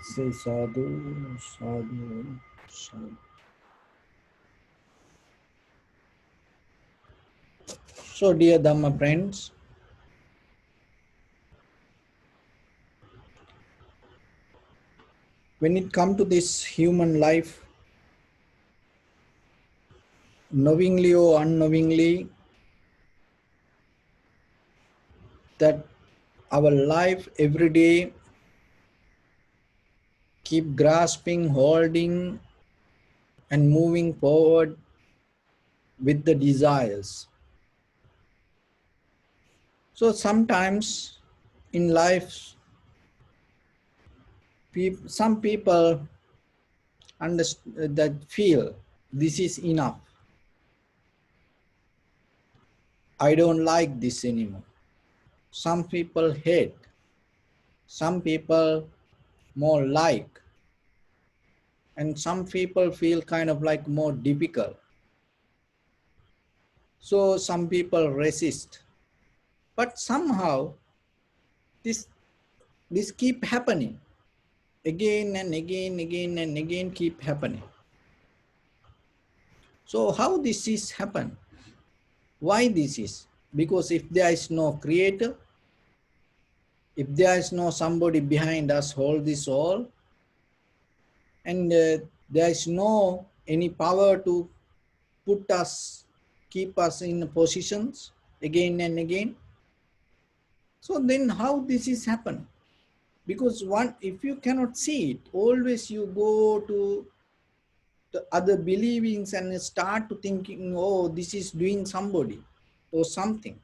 Say sadhu, sadhu, sadhu. So, dear Dhamma friends, when it comes to this human life, knowingly or unknowingly, that our life every day keep grasping, holding, and moving forward with the desires. So sometimes in life, some people that feel this is enough. I don't like this anymore. Some people hate. Some people more like. And some people feel kind of like more difficult. So some people resist. But somehow this keep happening. Again and again, again and again keep happening. So how this is happen? Why this is? Because if there is no creator, if there is no somebody behind us hold this all, and there is no any power to put us, keep us in positions again and again. So then how this is happen? Because if you cannot see it, always you go to the other believings and start to thinking, oh, this is doing somebody or something.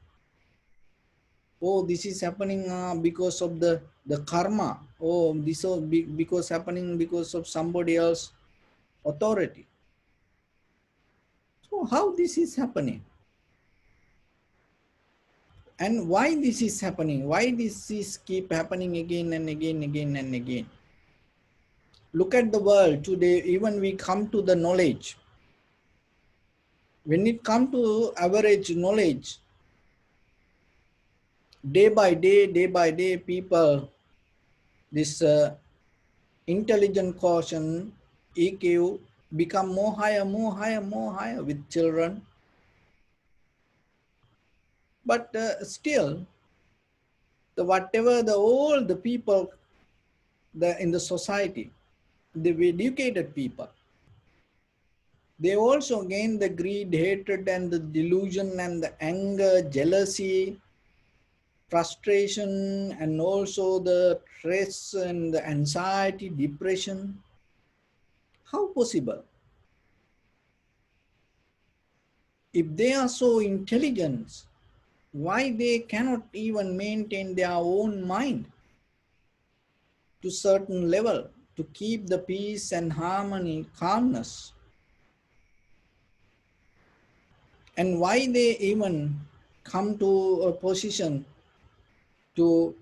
Oh, this is happening because of the karma. Oh, this is because happening because of somebody else authority. So how this is happening? And why this is happening? Why this is keep happening again and again, again and again? Look at the world today, even we come to the knowledge. When it comes to average knowledge, day by day, people, this intelligent quotient, EQ, become more higher, more higher, more higher with children. But still, all the people in the society, the educated people, they also gain the greed, hatred, and the delusion, and the anger, jealousy, frustration, and also the stress and the anxiety, depression. How possible? If they are so intelligent, why they cannot even maintain their own mind to certain level to keep the peace and harmony, calmness? And why they even come to a position to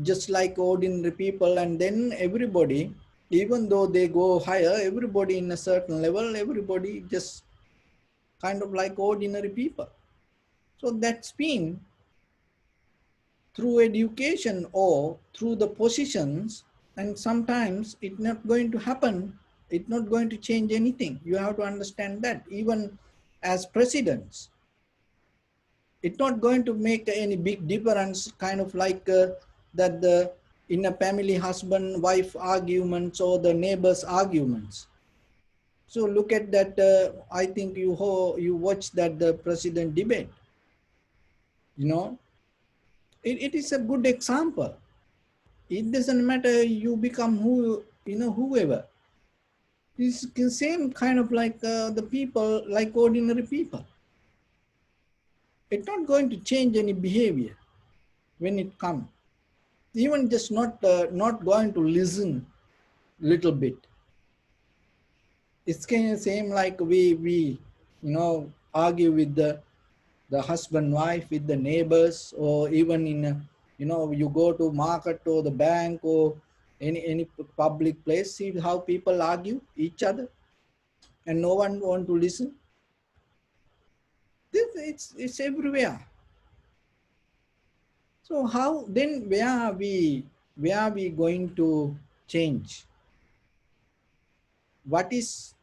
just like ordinary people, and then everybody, even though they go higher, everybody in a certain level, everybody just kind of like ordinary people. So that's been through education or through the positions, and sometimes it's not going to happen, it's not going to change anything. You have to understand that even as presidents, it's not going to make any big difference, kind of like that the in a family husband wife arguments or the neighbors arguments. So look at that. I think you watch that the president debate. You know, it is a good example. It doesn't matter you become whoever. It's the same kind of like the people, like ordinary people. It's not going to change any behavior when it comes. Even just not going to listen little bit. It's kind of same like we argue with the husband wife, with the neighbors, or even in you go to market or the bank or any public place. See how people argue each other and no one want to listen. It's everywhere. So how then, where are we where are we going to change? What is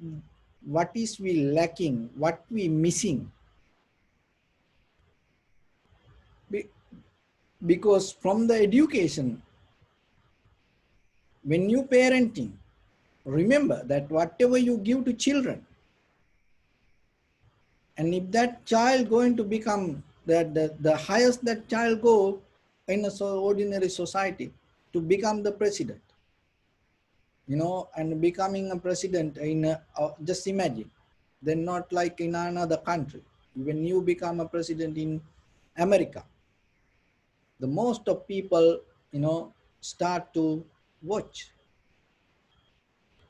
we lacking? What we missing? Because from the education, when you parenting, remember that whatever you give to children, and if that child going to become the highest that child go in a ordinary society to become the president, and becoming a president in just imagine, then not like in another country. When you become a president in America, the most of people, start to watch.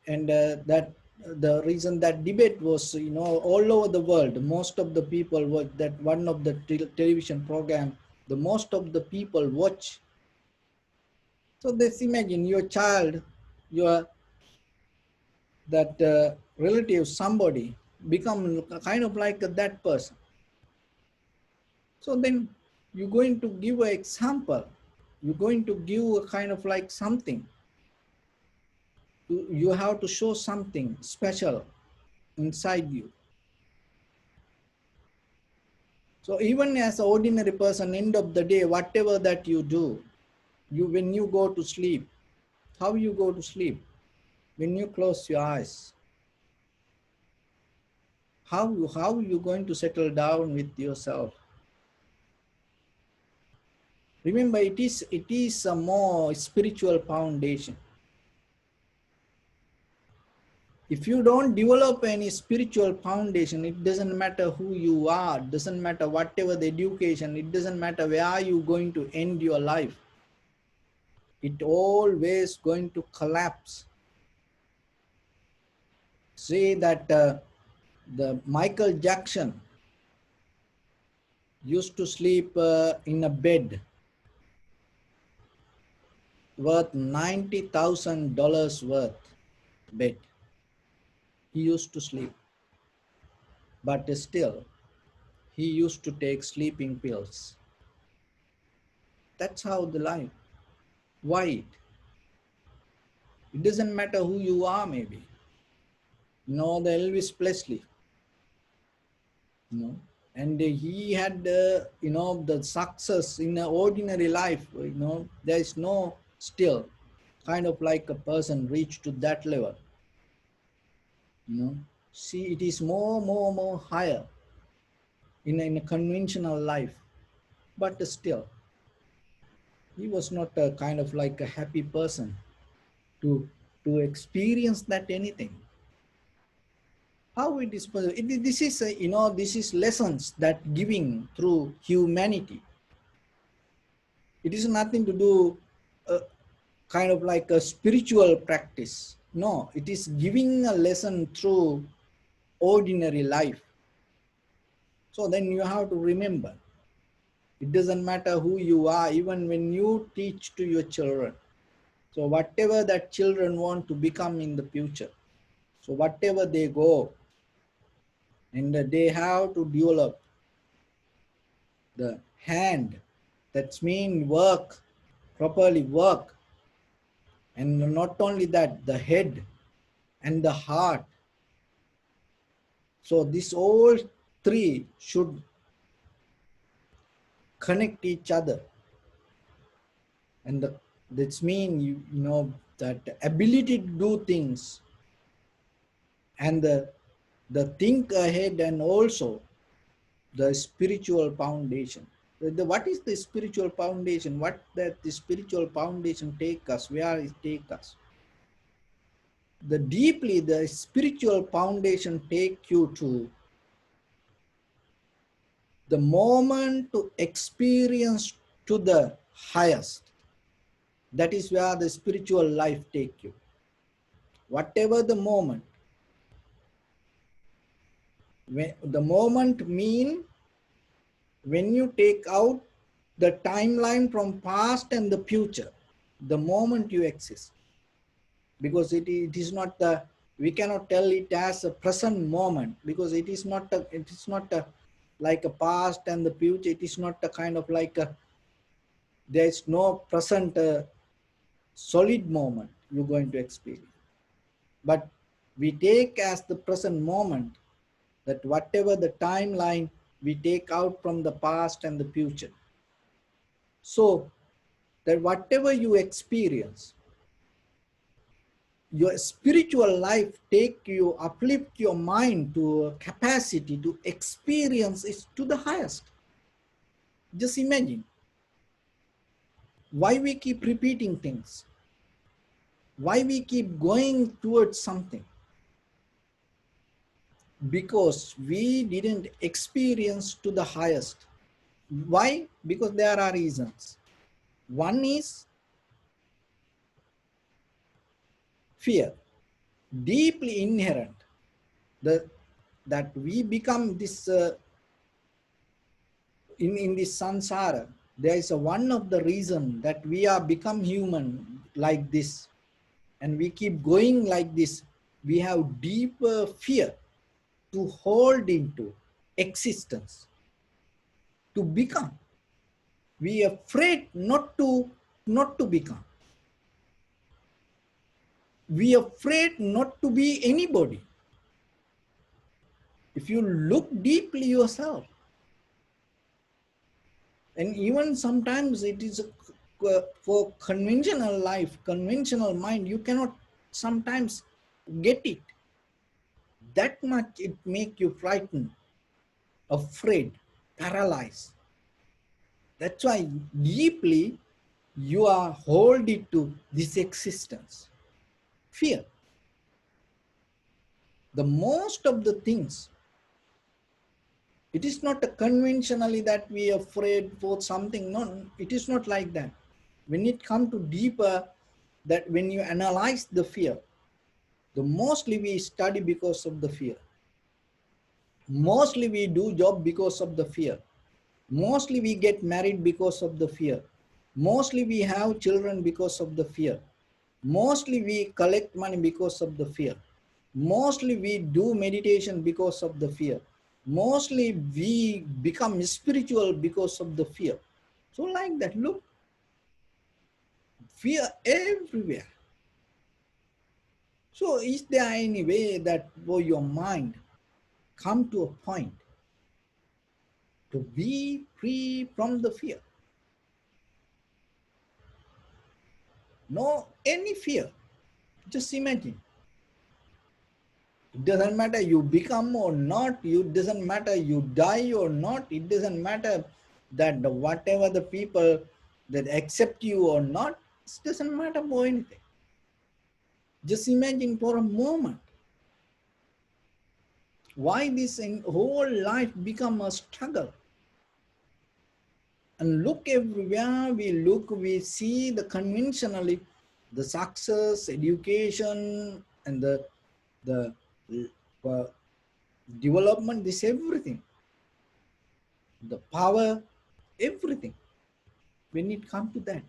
And that the reason that debate was, all over the world, most of the people watch that one of the television program, the most of the people watch. So let's imagine your child, your that relative, somebody become kind of like that person. So then you're going to give an example, you're going to give a kind of like something. You have to show something special inside you. So even as an ordinary person, end of the day, whatever that you do, when you go to sleep, how you go to sleep? When you close your eyes, how you going to settle down with yourself? Remember, it is a more spiritual foundation. If you don't develop any spiritual foundation, it doesn't matter who you are, doesn't matter whatever the education, it doesn't matter where you going to end your life. It always going to collapse. Say that the Michael Jackson used to sleep in a bed worth $90,000 worth bed. He used to sleep, but still he used to take sleeping pills. That's how the life. Why? It doesn't matter who you are, maybe. The Elvis Presley, and he had, the success in an ordinary life, there is no still kind of like a person reached to that level, See, it is more higher in a conventional life, but still, he was not a kind of like a happy person to experience that anything. How it is possible? This is this is lessons that giving through humanity. It is nothing to do kind of like a spiritual practice. No, it is giving a lesson through ordinary life. So then you have to remember, it doesn't matter who you are, even when you teach to your children. So whatever that children want to become in the future, so whatever they go, and they have to develop the hand, that's mean work, properly work, and not only that, the head and the heart. So these all three should connect each other, and that's mean that ability to do things, and the think ahead, and also the spiritual foundation. What is the spiritual foundation? What that the spiritual foundation take us? Where it take us? The spiritual foundation take you to the moment to experience to the highest. That is where the spiritual life take you. Whatever the moment. The moment mean when you take out the timeline from past and the future, the moment you exist. Because it is not the, we cannot tell it as a present moment, because it is not like a past and the future. It is not a kind of like a, there is no present solid moment you're going to experience. But we take as the present moment that whatever the timeline we take out from the past and the future. So that whatever you experience, your spiritual life take you, uplift your mind to a capacity to experience it to the highest. Just imagine why we keep repeating things, why we keep going towards something, because we didn't experience to the highest. Why? Because there are reasons. One is fear, deeply inherent, that we become this in this samsara. There is one of the reason that we are become human like this, and we keep going like this. We have deeper fear to hold into existence, to become. We are afraid not to become. We are afraid not to be anybody. If you look deeply yourself, and even sometimes it is for conventional life, conventional mind, you cannot sometimes get it. That much it make you frightened, afraid, paralyzed. That's why deeply you are holding to this existence. Fear. The most of the things, it is not a conventionally that we are afraid for something. No, it is not like that. When it comes to deeper, that when you analyze the fear, the mostly we study because of the fear. Mostly we do job because of the fear. Mostly we get married because of the fear. Mostly we have children because of the fear. Mostly we collect money because of the fear. Mostly we do meditation because of the fear. Mostly we become spiritual because of the fear. So like that, look, fear everywhere. So is there any way that for your mind come to a point to be free from the fear? No, any fear. Just imagine. It doesn't matter you become or not. It doesn't matter you die or not. It doesn't matter that whatever the people that accept you or not. It doesn't matter for anything. Just imagine for a moment why this whole life become a struggle. And look everywhere we look, we see the conventionally, the success, education, and the uh, development, this everything, the power, everything. When it comes to that,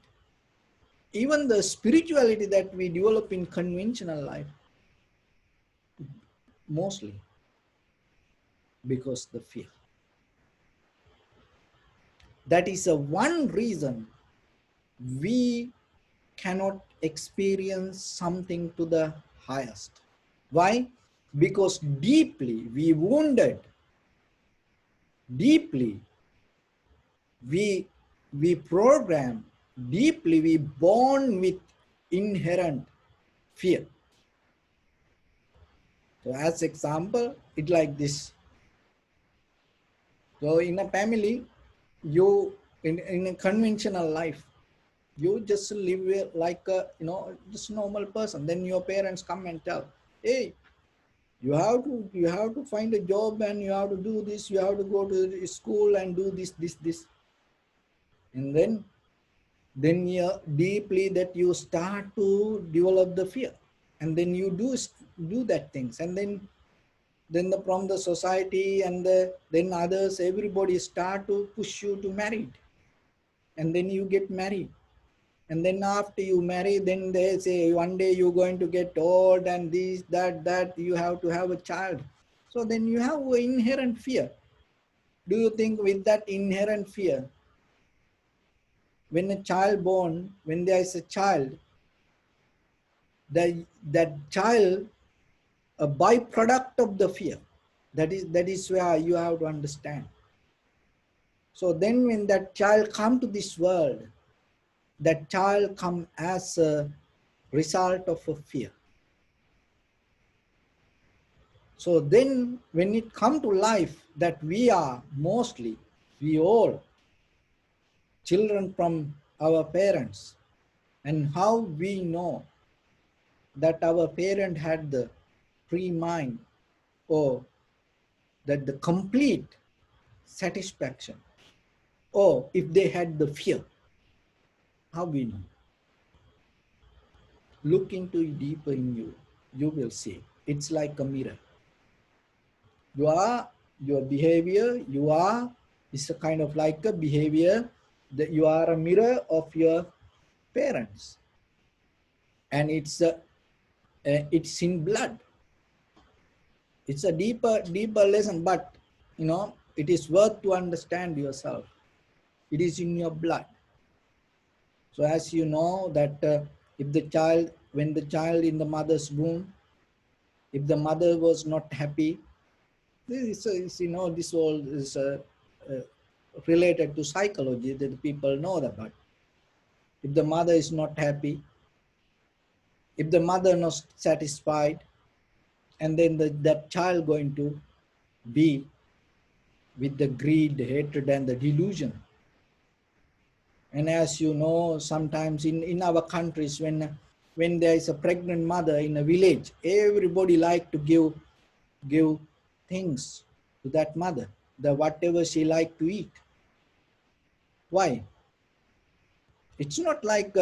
even the spirituality that we develop in conventional life, mostly because the fear. That is a one reason we cannot experience something to the highest. Why? Because deeply we wounded, deeply we program, deeply we born with inherent fear. So as example, it like this. So in a family, you in a conventional life, you just live like a just normal person. Then your parents come and tell, hey, you have to find a job and you have to do this, you have to go to school and do this. And then you deeply that you start to develop the fear. And then you do that things. And then from the society and then others, everybody start to push you to married. And then you get married. And then after you marry, then they say one day you're going to get old and this, that, you have to have a child. So then you have an inherent fear. Do you think with that inherent fear, when a child born, when there is a child, that child a byproduct of the fear. That is where you have to understand. So then when that child come to this world, that child come as a result of a fear. So then when it come to life, that we all children from our parents, and how we know that our parent had the free mind, or that the complete satisfaction, or if they had the fear, how we know? Look into deeper in you, you will see it's like a mirror. You are your behavior, it's a kind of like a behavior, that you are a mirror of your parents, and it's in blood. It's a deeper lesson, but it is worth to understand yourself. It is in your blood. So as you know that if the child when the child in the mother's womb, if the mother was not happy, this all is uh, related to psychology, that people know that. But if the mother is not happy, if the mother not satisfied, and then that child going to be with the greed, the hatred, and the delusion. And as you know, sometimes in our countries, when there is a pregnant mother in a village, everybody like to give things to that mother, the whatever she like to eat. Why? It's not like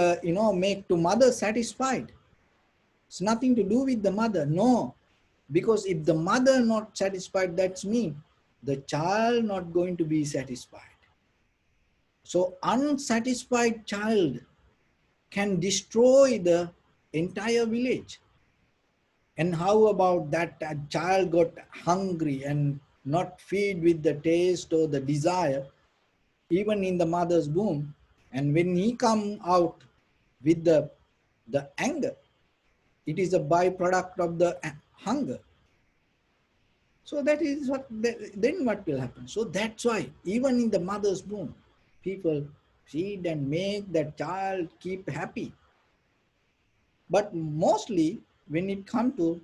make to mother satisfied. It's nothing to do with the mother. No, because if the mother not satisfied, that's mean the child not going to be satisfied. So unsatisfied child can destroy the entire village. And how about that a child got hungry and not feed with the taste or the desire, even in the mother's womb, and when he come out with the anger, it is a byproduct of the hunger. So that is what, then what will happen? So that's why even in the mother's womb, people feed and make that child keep happy. But mostly when it come to,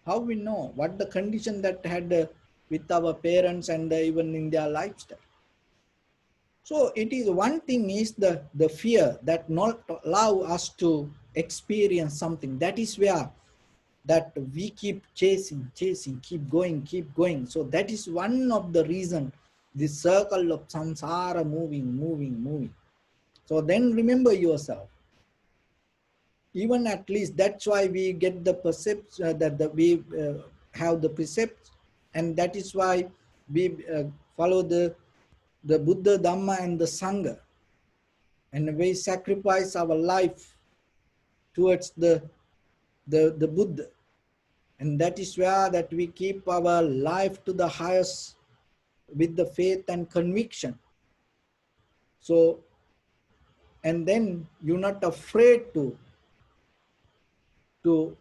how we know what the condition that had with our parents, and even in their lifestyle. So it is one thing is the fear that not allow us to experience something. That is where that we keep chasing, keep going. So that is one of the reason the circle of samsara moving. So then remember yourself. Even at least that's why we get the perception that we have the precepts, and that is why we follow the Buddha, Dhamma, and the Sangha, and we sacrifice our life towards the Buddha, and that is where that we keep our life to the highest with the faith and conviction. So, and then you're not afraid to go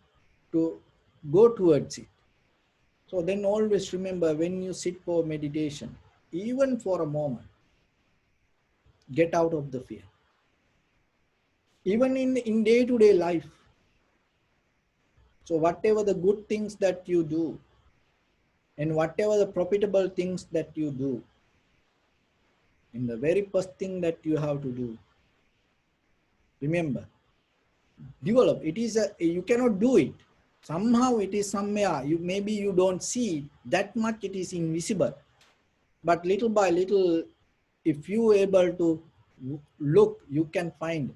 towards it. So then always remember, when you sit for meditation, even for a moment, get out of the fear. Even in day-to-day life. So whatever the good things that you do, and whatever the profitable things that you do, in the very first thing that you have to do, remember, develop. It is you cannot do it. Somehow it is somewhere. Maybe you don't see that much. It is invisible. But little by little, if you able to look, you can find.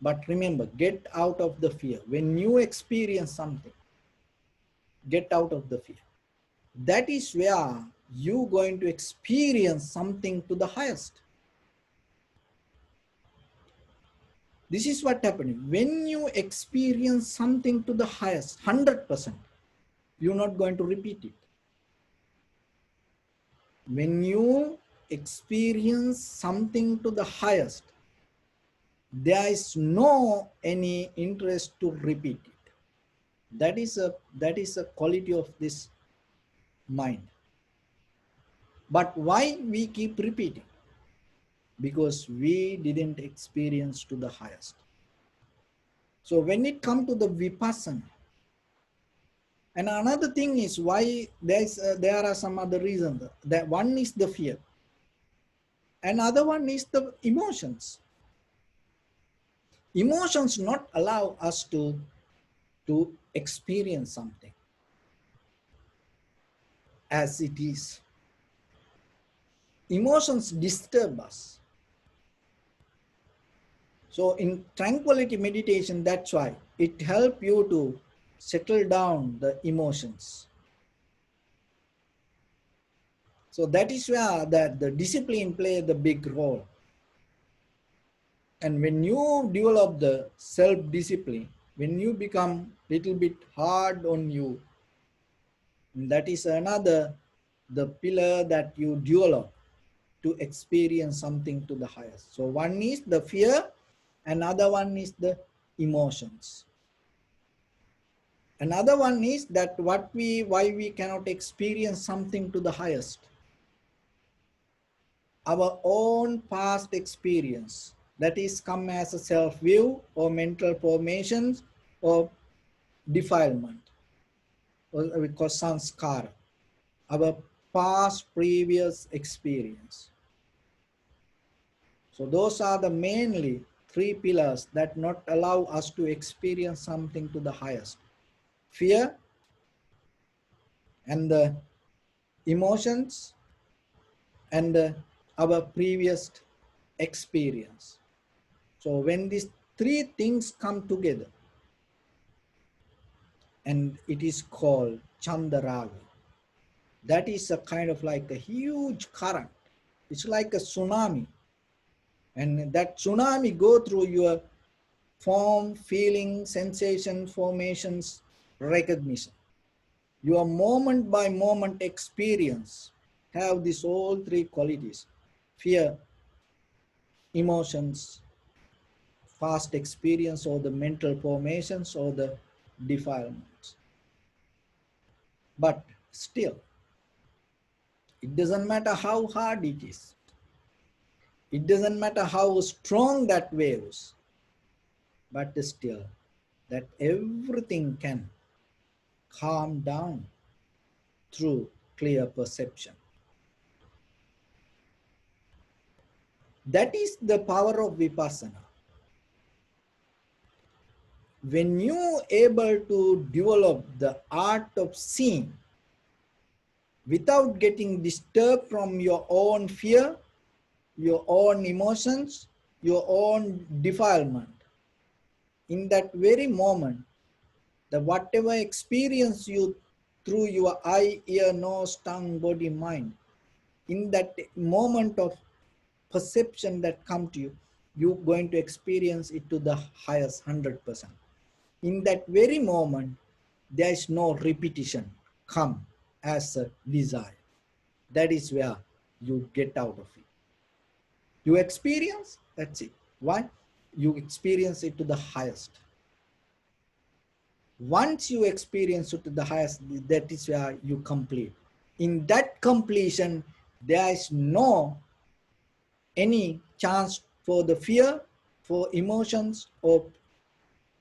But remember, get out of the fear. When you experience something, get out of the fear. That is where you going to experience something to the highest. This is what happening. When you experience something to the highest, 100%, you're not going to repeat it. When you experience something to the highest, there is no any interest to repeat it. That is a quality of this mind. But why we keep repeating? Because we didn't experience to the highest. So when it comes to the vipassana, and another thing is why there are some other reasons. That one is the fear, and other one is the emotions. Emotions not allow us to experience something as it is. Emotions disturb us. So in tranquility meditation, that's why it helps you to settle down the emotions. So that is where the discipline play the big role. And when you develop the self-discipline, when you become little bit hard on you, that is another the pillar that you develop to experience something to the highest. So one is the fear, another one is the emotions. Another one is that why we cannot experience something to the highest. Our own past experience, that is come as a self-view or mental formations or defilement, or we call sanskara, our past previous experience. So those are the mainly three pillars that not allow us to experience something to the highest. Fear and the emotions and our previous experience. So when these three things come together, and it is called Chandaraga, that is a kind of like a huge current. It's like a tsunami. And that tsunami go through your form, feeling, sensation, formations, recognition. Your moment by moment experience have these all three qualities: fear, emotions, past experience, or the mental formations, or the defilements. But still, it doesn't matter how hard it is. It doesn't matter how strong that waves, but still, that everything can calm down through clear perception. That is the power of vipassana. When you able to develop the art of seeing without getting disturbed from your own fear, your own emotions, your own defilement, in that very moment, the whatever experience you through your eye, ear, nose, tongue, body, mind, in that moment of perception that come to you, you're going to experience it to the highest 100%. In that very moment, there is no repetition come as a desire. That is where you get out of it. You experience, that's it. Why? You experience it to the highest. Once you experience it to the highest, that is where you complete. In that completion, there is no any chance for the fear, for emotions, or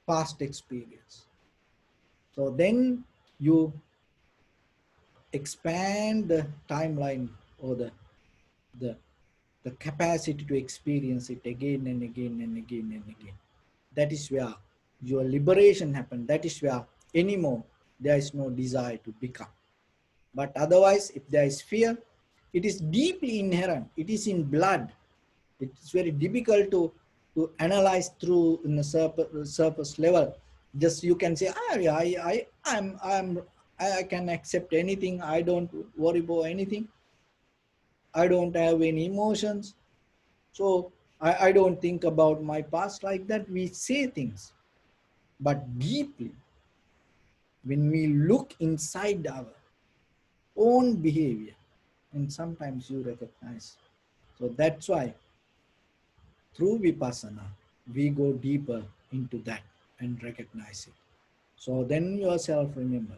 past experience. So then you expand the timeline, or the, the capacity to experience it again and again and again and again. That is where your liberation happens. That is where anymore there is no desire to become. But otherwise, if there is fear, it is deeply inherent. It is in blood. It's very difficult to analyze through in the surface level. Just you can say, yeah, I can accept anything. I don't worry about anything. I don't have any emotions. So I don't think about my past. Like that. We say things, but deeply, when we look inside our own behavior, and sometimes you recognize. So that's why through vipassana, we go deeper into that and recognize it. So then yourself remember,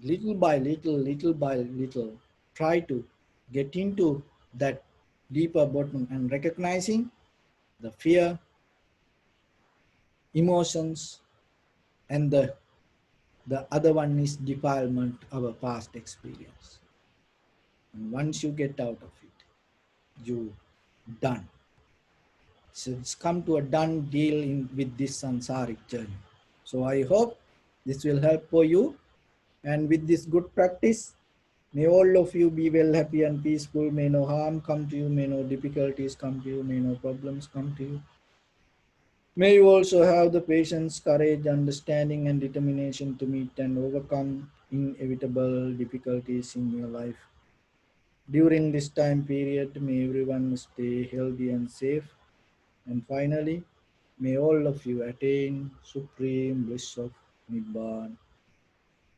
little by little, little by little, try to get into that deeper bottom and recognizing the fear, emotions, and the other one is defilement, our past experience. And once you get out of it, you done. So it's come to a done deal with this samsaric journey. So I hope this will help for you. And with this good practice, may all of you be well, happy, and peaceful. May no harm come to you. May no difficulties come to you. May no problems come to you. May you also have the patience, courage, understanding, and determination to meet and overcome inevitable difficulties in your life. During this time period, may everyone stay healthy and safe. And finally, may all of you attain supreme bliss of Nibbana.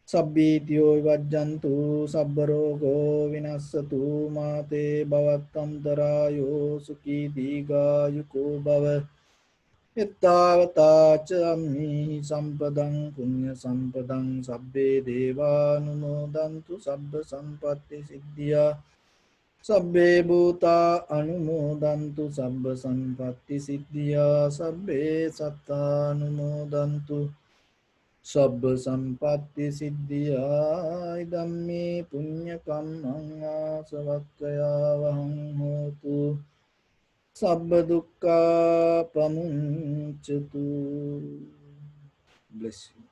Sabbityo vajjantu sabbarogo vinassatu mate bhavattantarayo sukhi diga yuko bhava ittavata chammi sampadang punya sampadang sabbe deva numodantu sabba sampatti siddhya sabbe bhuta anumodantu sabba sampatti siddhya sabbe satta anumodantu Sabba sampatti siddhiyai dhammi punya kammang asavakkaya vahang hotu sabba dukkha pamunchatu. Bless you.